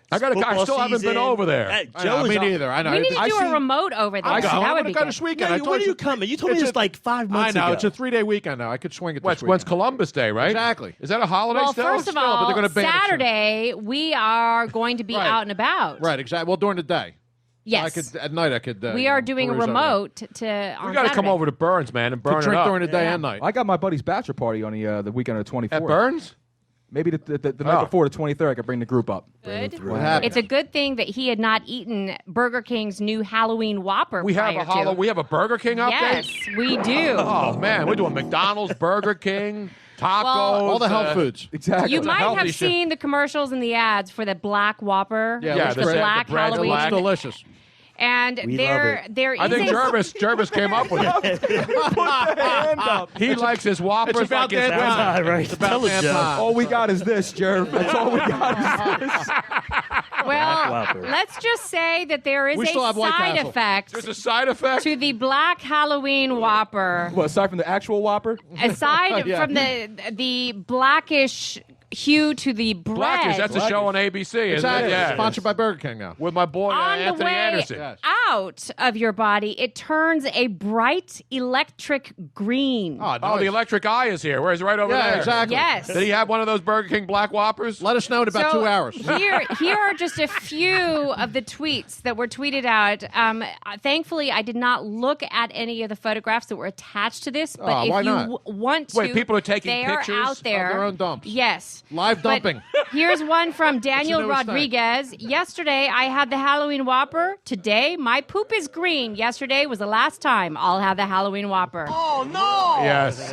I still haven't been over there. Hey, I know, me neither. I know. We need to I do see- a remote over there. I go. That I'm would going be to go good. this weekend. Yeah, I told when are you coming? You told me It's this like 5 I months ago. know. It's a 3-day weekend now. I could swing it this When's weekend. Columbus Day, right? Exactly. Is that a holiday Well, still? first of Still, but all, they're gonna ban it soon. Saturday we are going to be Right. out and about. Right, exactly. Well, during the day. Yes. At night I could. We are doing a cruise over remote to. We got to come over to Burns, man, and burn to it drink up. during the day and night. I got my buddy's bachelor party on the weekend of the 24th. At Burns? Maybe the night before the 23rd, I could bring the group up. Good. What happened? It's a good thing that he had not eaten Burger King's new Halloween Whopper. We have we have a Burger King update? Yes, we do. Oh man, we're doing McDonald's, Burger King, tacos, all the health foods. Exactly. You It's a might healthy have shit. seen the commercials and the ads for the Black Whopper. Yeah, the the black bread Halloween. It's delicious. And We there is I think a Jervis came up with it. He likes his Whoppers. It's about like his that Whoppers. time. right. It's about Tell a that joke. time. All we got is this, Jerv. That's all we got is this. well. Whopper. Let's just say that there is We a still have White side Castle. effect There's a side effect. to the Black Halloween Whopper. Well, aside from the actual Whopper, Aside Yeah. from the blackish hue to the bread. Blackish. That's a show on ABC, isn't Exactly. it? Yeah. Sponsored by Burger King now. With my boy on the Anthony way Anderson. Yes. out of your body, it turns a bright electric green. Oh, Oh, nice. the electric eye is here. Where's right over Yeah, there? exactly. Yes. Did he have one of those Burger King Black Whoppers? Let us know in about So 2 hours. Here are just a few of the tweets that were tweeted out. Thankfully, I did not look at any of the photographs that were attached to this. But Oh, if why you not? want to, Wait, people are taking they pictures are of out there. their own dumps. Yes, Live But dumping. Here's one from Daniel newest thing. Rodriguez. Yesterday, I had the Halloween Whopper. Today, my poop is green. Yesterday was the last time I'll have the Halloween Whopper. Yes.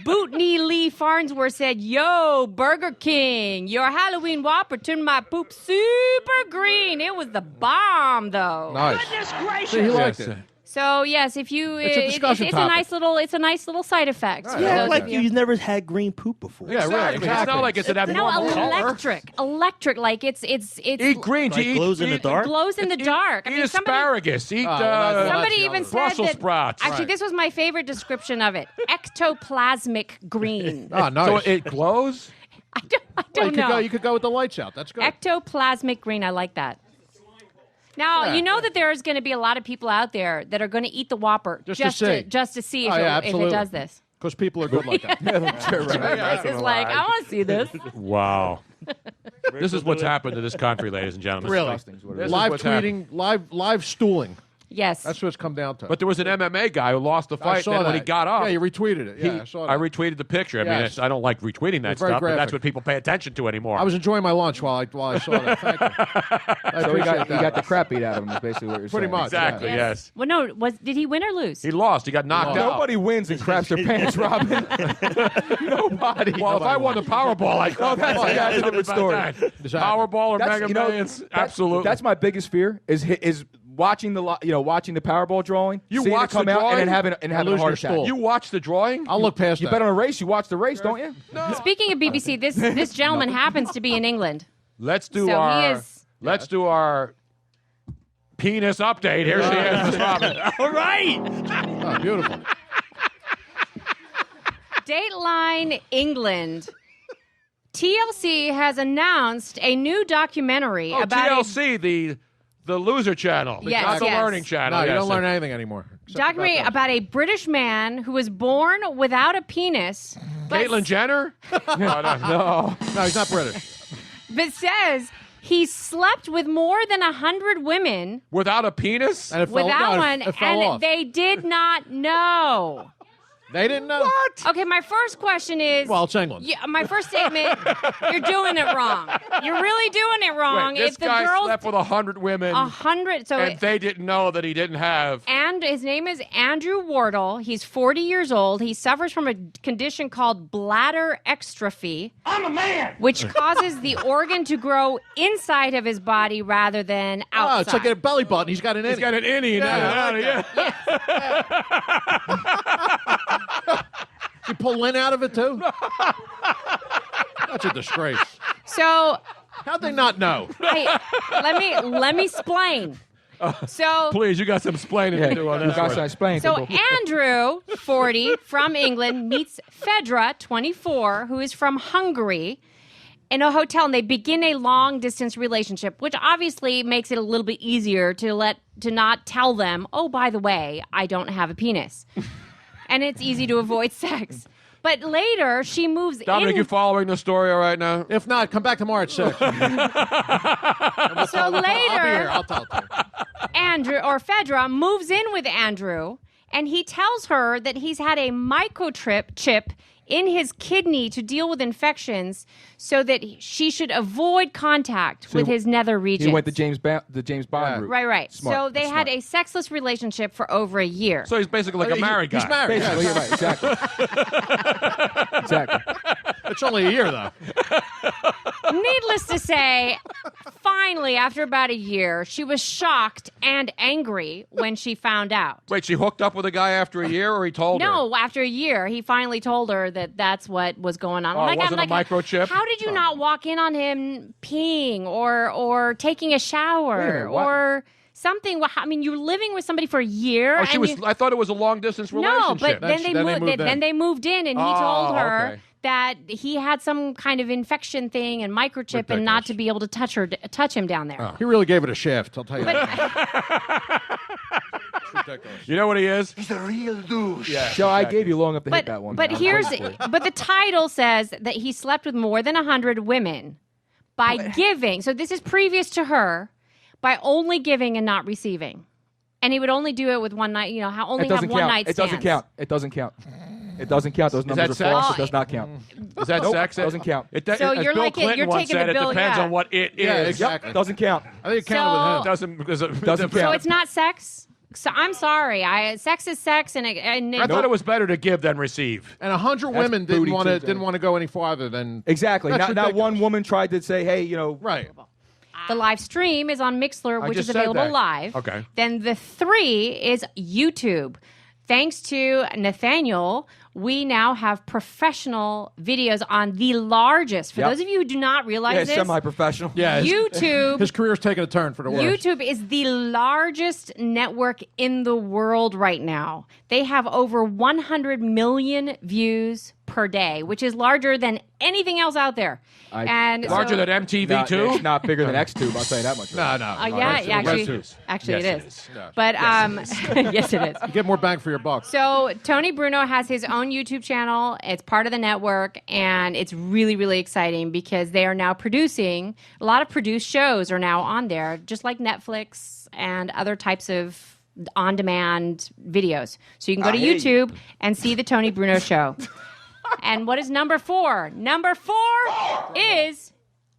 Bootney Lee Farnsworth said, "Yo, Burger King, your Halloween Whopper turned my poop super green. It was the bomb, though." Nice. See, he liked Yes. it. So yes, if you, It's a discussion it's a topic. it's a nice little side effect. for Yeah, those like of you. you've never had green poop before. Yeah, really. Exactly. It's not like it's an No, abnormal color. electric. Like it's Eat green. Like eat, glows in the eat- dark? glows in the dark. Eat asparagus. Eat well, Somebody that's even the said Brussels that. sprouts. Actually, Right. this was my favorite description of it: ectoplasmic green. Oh, nice. So it glows? I don't Well, know. you could go with the lights out. That's good. Ectoplasmic green. I like that. Now Yeah. you know that there's going to be a lot of people out there that are going to eat the Whopper Just to see. if, Oh, yeah, if it absolutely. does this. Because people are good like that. It's like I want to see this. Wow. This is what's happened to this country, ladies and gentlemen. Really. This is Live what's happened. tweeting, live stooling. Yes. That's what it's come down to. But there was an MMA guy who lost the I fight. saw Then that. when he got up, Yeah, you retweeted it. Yeah, I saw that. I retweeted the picture. I mean, Yes. I don't like retweeting that It's very stuff, but that's graphic. what people pay attention to anymore. I was enjoying my lunch while I saw that. Thank you. I so he appreciate got, that. he got the crap beat out of him. Is basically what you're Pretty saying. much. exactly, yes. Well, no. Did he win or lose? He lost. He got knocked out. Nobody wins and craps their pants, Robin. Nobody. Well, if I won the Powerball, I could. that's a different story. Exactly. Powerball or That's- Mega you know, Millions? that- Absolutely. That's my biggest fear is watching the watching the Powerball drawing. You seeing watch it come the out drawing? and then having a lose heart your attack. stool. You watch the drawing? I'll look past You that. bet on a race. You watch the race, don't you? Speaking of BBC, this gentleman happens to be in England. Let's do So he our. is- Let's do our penis update. Here she is, Miss Robin. All right. Oh, beautiful. Dateline England. TLC has announced a new documentary Oh, about TLC, the loser channel, Yes, not the yes. learning channel. No, you Yes. don't learn anything anymore. a documentary about a British man who was born without a penis, but, Caitlyn Jenner? No. No, he's not British. but says he slept with more than 100 women Without a penis? And it fell, without no, one, it fell and off. they did not know. They didn't know. What? Okay, my first question is. Well, it's England. Yeah, my first statement. You're doing it wrong. You're really doing it wrong. Wait, this if the guy girls slept with 100 women. 100. So and they didn't know that he didn't have. And his name is Andrew Wardle. He's 40 years old. He suffers from a condition called bladder exstrophy. I'm a man. Which causes the organ to grow inside of his body rather than outside. Oh, it's like a belly button. He's got an innie. He's got an innie. You pull Lynn out of it too? That's a disgrace. So how'd they not know? Let me explain. So please, you got some explaining to do on this. You got some explaining. So Andrew, 40, from England, meets Fedra, 24, who is from Hungary, in a hotel, and they begin a long distance relationship, which obviously makes it a little bit easier to not tell them, oh, by the way, I don't have a penis. And it's easy to avoid sex. But later, she moves Dominic, in. you following the story all right now? If not, come back tomorrow at 6. So later, I'll tell you. Andrew or Fedra moves in with Andrew, and he tells her that he's had a microchip in his kidney to deal with infections, so that she should avoid contact with his nether regions. He went the James Bond route. Right. Smart. So they That's had smart. a sexless relationship for over a year. So he's basically like a married guy. He's married. Basically, you're right. Exactly. Exactly. It's only a year, though. Needless to say, finally, after about a year, she was shocked and angry when she found out. Wait, she hooked up with a guy after a year, or he told her? No, after a year, he finally told her that that's what was going on. Oh, it wasn't a microchip? How did you not walk in on him peeing or taking a shower or something? I mean, you're living with somebody for a year. Oh, I thought it was a long distance relationship. No, but then they moved in, and he told her. Okay. That he had some kind of infection thing and microchip, and not to be able to touch him down there. Oh. He really gave it a shift, I'll tell you that. You know what he is? He's a real douche. Yeah, So I gave you long enough to hit that one. But but the title says that he slept with more than 100 women by giving. So this is previous to her, by only giving and not receiving. And he would only do it with one night. You know, only have one night stands. It doesn't count. It doesn't count. It doesn't count. Those numbers are false. It does not count. Is that sex? It doesn't count. So as you're Bill like Clinton you're once taking said, the bill. it depends Yeah. on what it is. Yeah, exactly. Yep. Doesn't count. I think it counted with him. Doesn't So count. it's not sex. So I'm sorry. Sex is sex, and I thought it was better to give than receive. And 100 That's women booty too, didn't want to go any farther than Exactly. That's Not one ridiculous. woman tried to say, hey, right. The live stream is on Mixlr, I which just is said available that. live. Okay. Then the 3 is YouTube. Thanks to Nathaniel, we now have professional videos on the largest. For Yep. those of you who do not realize Yeah, this, semi-professional. Yeah, YouTube. His career's taking a turn for the worse. YouTube is the largest network in the world right now. They have over 100 million views per day, which is larger than anything else out there. Larger than MTV too? It's not bigger than X-Tube, I'll tell you that much. No. Actually it Yes, is. No. But yes, it is. You get more bang for your buck. So Tony Bruno has his own YouTube channel. It's part of the network, and it's really, really exciting because they are now producing a lot of produced shows are now on there, just like Netflix and other types of on-demand videos. So you can go to YouTube and see the Tony Bruno Show. And what is number 4? Number 4 is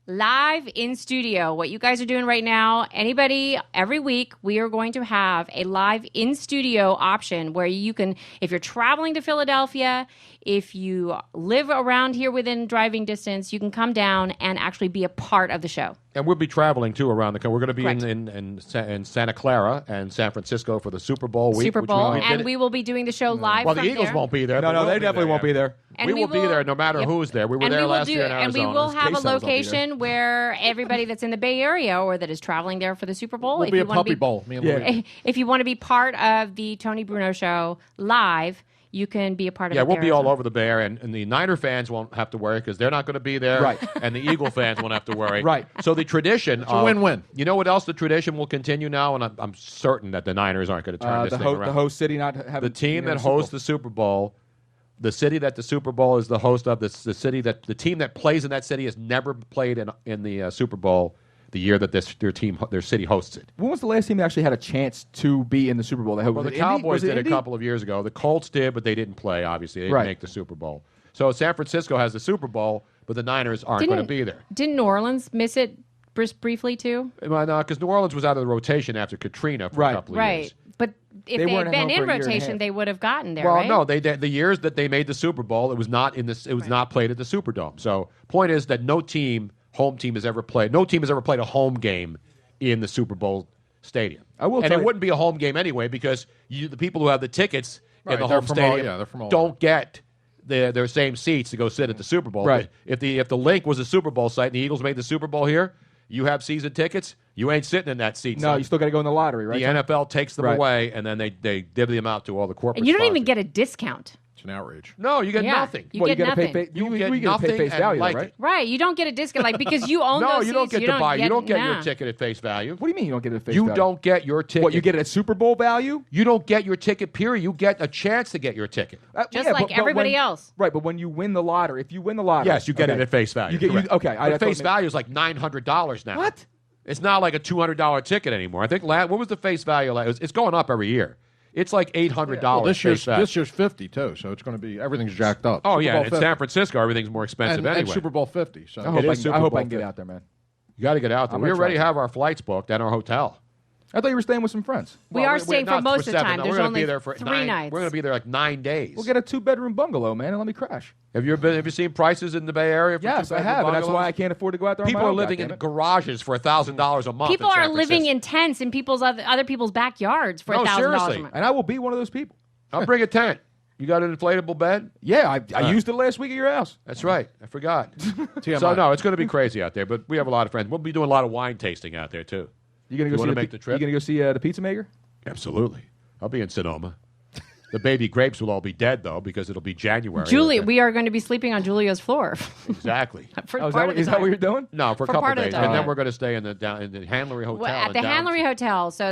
live in studio. What you guys are doing right now, every week, we are going to have a live in studio option where you can, if you're traveling to Philadelphia, if you live around here within driving distance, you can come down and actually be a part of the show. And we'll be traveling, too, around the country. We're going to be Correct. in Santa Clara and San Francisco for the Super Bowl week. Super which Bowl, we did and it. we will be doing the show live Well, from the Eagles there. won't be there. No, but they we'll be definitely there. won't be there. And we will be there no matter yep. who's there. We were And there we will last year in Arizona. And we will have a Quesos will be there. location where everybody that's in the Bay Area or that is traveling there for the Super Bowl, We'll if be you a wanna puppy bowl. Me and Louie. if you want to be part of the Tony Bruno Show live, you can be a part of it. Yeah, we'll there be as all well. over the Bay Area, and the Niner fans won't have to worry because they're not going to be there. Right. And the Eagle fans won't have to worry. Right. So the tradition It's a win-win. You know what else the tradition will continue now? And I'm certain that the Niners aren't going to turn this The thing around. host city not having The team that Super Bowl. hosts the Super Bowl, the city that the Super Bowl is the host of, the team that plays in that city has never played in the Super Bowl. the year that their city hosts it. When was the last team that actually had a chance to be in the Super Bowl? Well, the Cowboys did a couple of years ago. The Colts did, but they didn't play, obviously. They didn't make the Super Bowl. So San Francisco has the Super Bowl, but the Niners aren't going to be there. Didn't New Orleans miss it briefly, too? Well, no, because New Orleans was out of the rotation after Katrina for a couple of years. But if they had been in rotation, they would have gotten there, right? No, the years that they made the Super Bowl, it was not not played at the Superdome. So point is that no team has ever played a home game in the Super Bowl stadium. It wouldn't be a home game anyway because the people who have the tickets in the home stadium don't get their same seats to go sit at the Super Bowl. Right. If the link was a Super Bowl site and the Eagles made the Super Bowl here, you have season tickets, you ain't sitting in that seat. No, you still got to go in the lottery, right? The NFL takes them away, and then they divvy them out to all the corporate And you don't sponsors. even get a discount. It's an outrage. No, you get nothing. You get nothing. You get nothing face value, and right? Right, you don't get a discount, because you own no, those you don't seats, get to buy. You don't get your nah. ticket at face value. What do you mean you don't get it at face value? You don't get your ticket. What, you get it at Super Bowl value? You don't get your ticket, period. You get a chance to get your ticket. Just like everybody else. Right, but when you win the lottery, if you win the lottery... Yes, you get it at face value. But face value is like $900 now. What? It's not like a $200 ticket anymore. I think what was the face value? It's going up every year. It's like $800. Well, this year's $50 too, so it's going to be everything's jacked up. Oh Super yeah, Bowl in 50. San Francisco, everything's more expensive anyway. And Super Bowl 50. So I hope I can get out there, man. You got to get out there. We already have our flights booked at our hotel. I thought you were staying with some friends. We are staying for most of the time. There's only be there for 3 nights. We're going to be there like 9 days. We'll get a 2-bedroom bungalow, man, and let me crash. Have you seen prices in the Bay Area? For Yes, I have, and that's why I can't afford to go out there. People are living in garages for $1,000 a month. People are living in tents in other people's backyards for $1,000 a month. And I will be one of those people. I'll bring a tent. You got an inflatable bed? Yeah, I used it last week at your house. That's right. I forgot. So no, it's going to be crazy out there. But we have a lot of friends. We'll be doing a lot of wine tasting out there too. You going to go make the trip? You going to go see the pizza maker? Absolutely. I'll be in Sonoma. The baby grapes will all be dead, though, because it'll be January. We are going to be sleeping on Julia's floor. Exactly. Is that what you're doing? No, for a couple of days. And then we're going to stay in the Handlery Hotel. Well, at the Handlery Hotel. So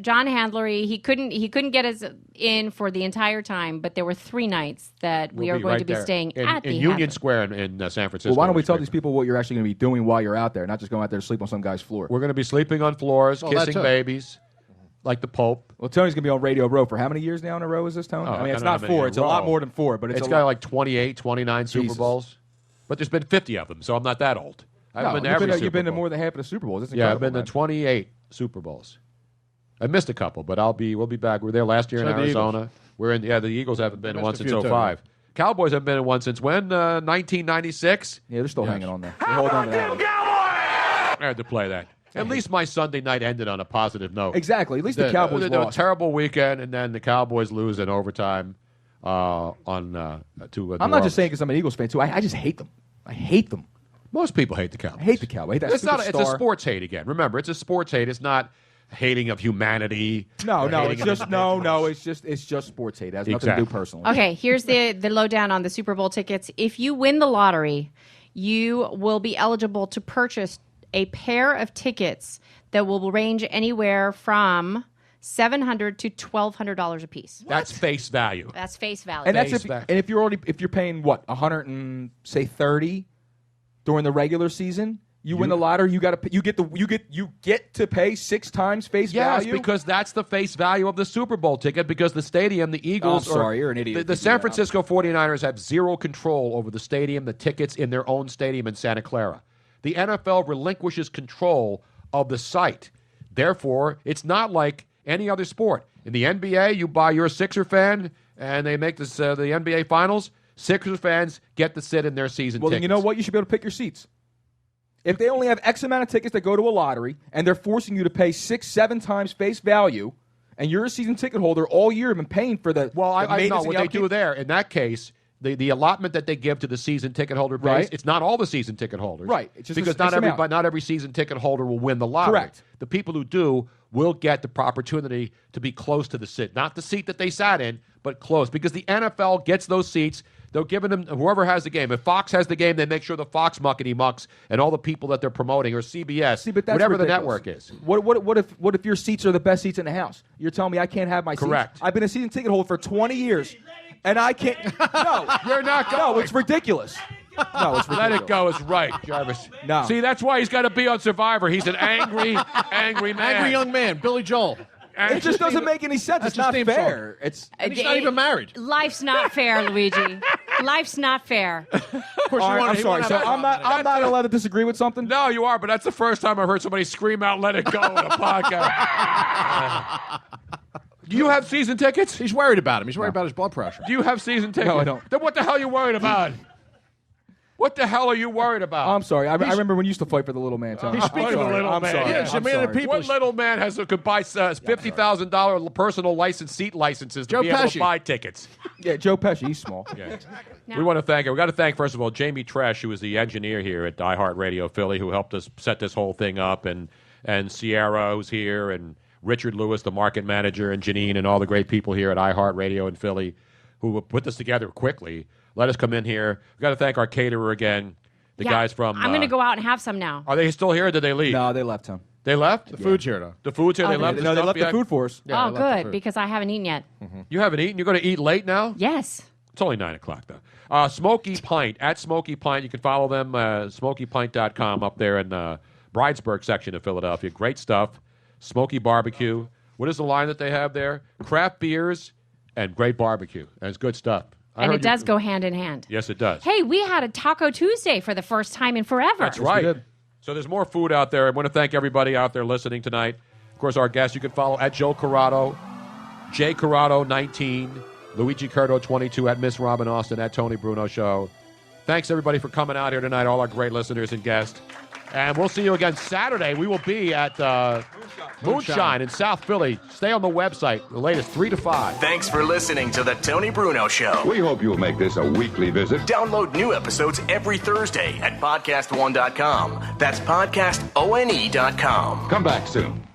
John Handlery, he couldn't get us in for the entire time, but there were 3 nights that we are going to be staying at the Union Square in San Francisco. Well, why don't we tell these people what you're actually going to be doing while you're out there, not just going out there to sleep on some guy's floor? We're going to be sleeping on floors, kissing babies. Like the Pope. Well, Tony's going to be on Radio Row for how many years now in a row is this, Tony? I mean, it's not 4. It's a lot more than 4. But it's got like 28, 29 Super Bowls. But there's been 50 of them, so I'm not that old. You've been to more than half of the Super Bowls. I've been to 28 Super Bowls. I missed a couple, but we'll be back. We were there last year in Arizona. The Eagles haven't been in one since 05. Cowboys haven't been in one since when? 1996? Yeah, they're still hanging on there. They're holding on to that one. I had to play that. At least my Sunday night ended on a positive note. Exactly. At least the Cowboys lost. A terrible weekend, and then the Cowboys lose in overtime to I'm not just saying because I'm an Eagles fan, too. I just hate them. I hate them. Most people hate the Cowboys. I hate the Cowboys. It's a sports hate again. Remember, it's a sports hate. It's not hating of humanity. No. It's just sports hate. It has nothing to do personally. Okay, here's the lowdown on the Super Bowl tickets. If you win the lottery, you will be eligible to purchase a pair of tickets that will range anywhere from $700 to $1,200 a piece. That's face value. That's face value. And if you're paying what $130 during the regular season, you win the lottery. You get to pay 6 times face value. Yes, because that's the face value of the Super Bowl ticket. Because the stadium, the Eagles. I'm sorry, you're an idiot. The San Francisco 49ers have zero control over the stadium, the tickets in their own stadium in Santa Clara. The NFL relinquishes control of the site. Therefore, it's not like any other sport. In the NBA, you're a Sixer fan, and they make the NBA Finals. Sixer fans get to sit in their season tickets. Well, then you know what? You should be able to pick your seats. If they only have X amount of tickets that go to a lottery, and they're forcing you to pay 6-7 times face value, and you're a season ticket holder all year, and been paying for the I know what they do there. In that case, the allotment that they give to the season ticket holder base, right. It's not all the season ticket holders. Right. It's just because not every season ticket holder will win the lottery. Correct. The people who do will get the opportunity to be close to the seat. Not the seat that they sat in, but close. Because the NFL gets those seats. They're giving them whoever has the game. If Fox has the game, they make sure the Fox muckety mucks and all the people that they're promoting, or CBS, but that's whatever ridiculous. The network is. What if your seats are the best seats in the house? You're telling me I can't have my seats? Correct. I've been a season ticket holder for 20 years, and I can't. No, you're not going. No, it's ridiculous. No, it's Let it go is right, Jarvis. No. See, that's why he's got to be on Survivor. He's an angry man. Angry young man, Billy Joel. It just doesn't make any sense. That's It's not his theme fair. song. It's And he's not even married. Life's not fair, Luigi. Life's not fair. Of course, all you right, want I'm sorry. So I'm not allowed to disagree with something. No, you are, but that's the first time I've heard somebody scream out, let it go in a podcast. Do you have season tickets? He's worried about him. He's worried about his blood pressure. Do you have season tickets? No, I don't. Then what the hell are you worried about? What the hell are you worried about? I'm sorry. I remember when you used to fight for the little man, Tony. He's speaking of the little I'm man. sorry. Yeah, it's a I'm man of sorry. the people. What little man could buy $50,000 personal seat licenses to Joe be able to Pesci. buy tickets? Yeah, Joe Pesci. He's small. Yeah. No. We want to thank her. We got to thank, first of all, Jamie Tresh, who is the engineer here at iHeartRadio Philly, who helped us set this whole thing up, and Sierra, who's here, and Richard Lewis, the market manager, and Janine, and all the great people here at iHeartRadio in Philly who put this together quickly. Let us come in here. We got to thank our caterer again. The guys from... I'm going to go out and have some now. Are they still here or did they leave? No, they left him. They left? The food's here, though. The food's here? They left? No, they left the food for us. Yeah, oh, they left the good, food. because I haven't eaten yet. You haven't eaten? You're going to eat late now? Yes. It's only 9 o'clock, though. Smoky Pint, at Smoky Pint. You can follow them, smokypint.com, up there in Bridesburg section of Philadelphia. Great stuff. Smoky barbecue. What is the line that they have there? Craft beers and great barbecue. And it's good stuff. And it does go hand in hand. Yes, it does. Hey, we had a Taco Tuesday for the first time in forever. That's right. So there's more food out there. I want to thank everybody out there listening tonight. Of course, our guests, you can follow at Joe Corrado, J Corrado 19, Luigi Curto 22, at Miss Robin Austin, at Tony Bruno Show. Thanks, everybody, for coming out here tonight, all our great listeners and guests. And we'll see you again Saturday. We will be at Moonshine in South Philly. Stay on the website. The latest 3 to 5. Thanks for listening to The Tony Bruno Show. We hope you'll make this a weekly visit. Download new episodes every Thursday at podcastone.com. That's podcastone.com. Come back soon.